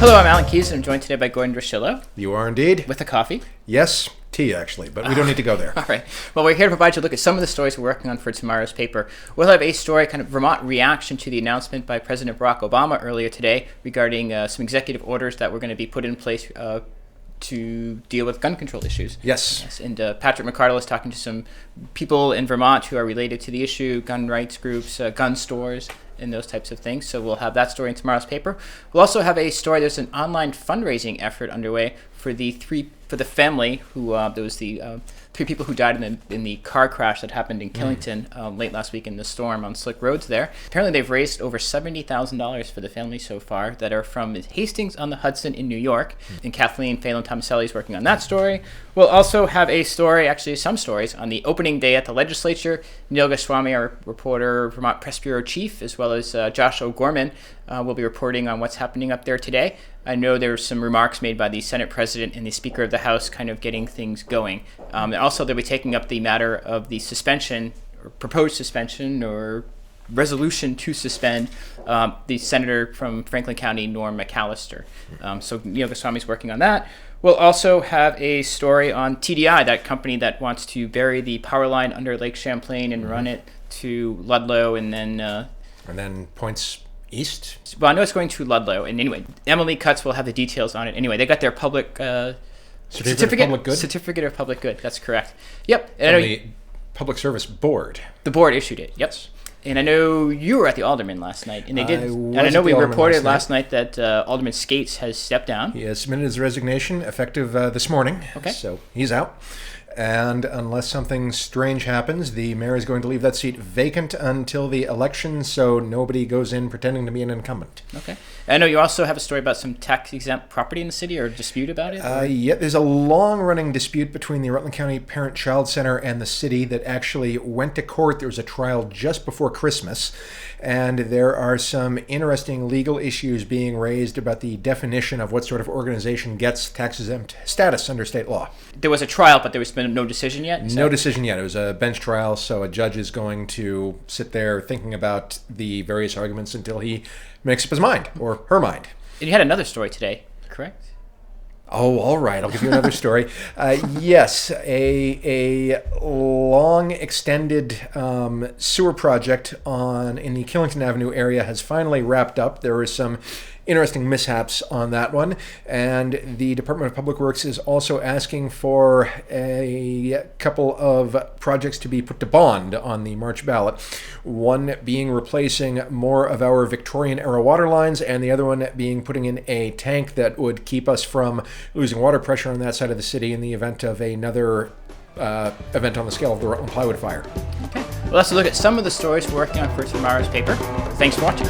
Hello, I'm Alan Keays, and I'm joined today by Gordon Dritschilo. You are indeed. With a coffee. Yes, tea actually, but we don't need to go there. All right. Well, we're here to provide you a look at some of the stories we're working on for tomorrow's paper. We'll have a story, kind of Vermont reaction to the announcement by President Barack Obama earlier today regarding some executive orders that were going to be put in place to deal with gun control issues. Yes. And Patrick McCardle is talking to some people in Vermont who are related to the issue, gun rights groups, gun stores, and those types of things. So we'll have that story in tomorrow's paper. We'll also have a story. There's an online fundraising effort underway for the family who there was the three people who died in the car crash that happened in Killington late last week in the storm on slick roads there. Apparently they've raised over $70,000 for the family so far that are from Hastings on the Hudson in New York. And Kathleen Phelan Tomaselli is working on that story. We'll also have a story, actually some stories, on the opening day at the legislature. Neil Goswami, our reporter, Vermont Press Bureau chief, as well as Josh O'Gorman will be reporting on what's happening up there today. I know there were some remarks made by the Senate President and the Speaker of the House kind of getting things going. And also they'll be taking up the matter of the suspension, or proposed suspension, or resolution to suspend the senator from Franklin County, Norm McAllister. So Neil Goswami's working on that. We'll also have a story on TDI, that company that wants to bury the power line under Lake Champlain and run it to Ludlow and then points east. Well, I know it's going to Ludlow, and anyway, Emily Cutts will have the details on it. Anyway, they got their public certificate of public good. That's correct. Yep. And the Public Service Board. The board issued it. Yep. Yes. And I know you were at the Alderman last night, and they did. And I know we reported last night that Alderman Skates has stepped down. He has submitted his resignation effective this morning. Okay. So he's out. And unless something strange happens, the mayor is going to leave that seat vacant until the election, so nobody goes in pretending to be an incumbent. Okay. I know you also have a story about some tax-exempt property in the city, or a dispute about it? Yeah, there's a long-running dispute between the Rutland County Parent-Child Center and the city that actually went to court. There was a trial just before Christmas, and there are some interesting legal issues being raised about the definition of what sort of organization gets tax-exempt status under state law. There was a trial, but there was been no decision yet? No decision yet. It was a bench trial, so a judge is going to sit there thinking about the various arguments until he makes up his mind, or her mind. And you had another story today, correct? Oh, all right. I'll give you another story. Yes, a long extended sewer project in the Killington Avenue area has finally wrapped up. There were some interesting mishaps on that one, and the Department of Public Works is also asking for a couple of projects to be put to bond on the March ballot. One being replacing more of our Victorian-era water lines, and the other one being putting in a tank that would keep us from losing water pressure on that side of the city in the event of another event on the scale of the Rutland plywood fire. Okay. Well, let's look at some of the stories we're working on for tomorrow's paper. Thanks for watching.